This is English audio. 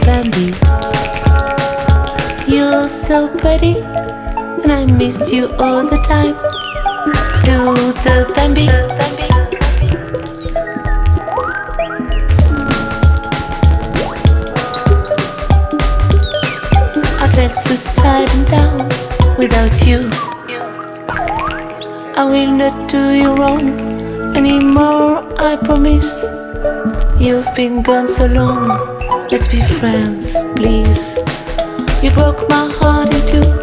bambi. You're so pretty, and I missed you all the time. Do the bambi. I felt so sad and down without you. I will not do you wrong anymore, I promise. You've been gone so long, let's be friends, please. You broke my heart in two,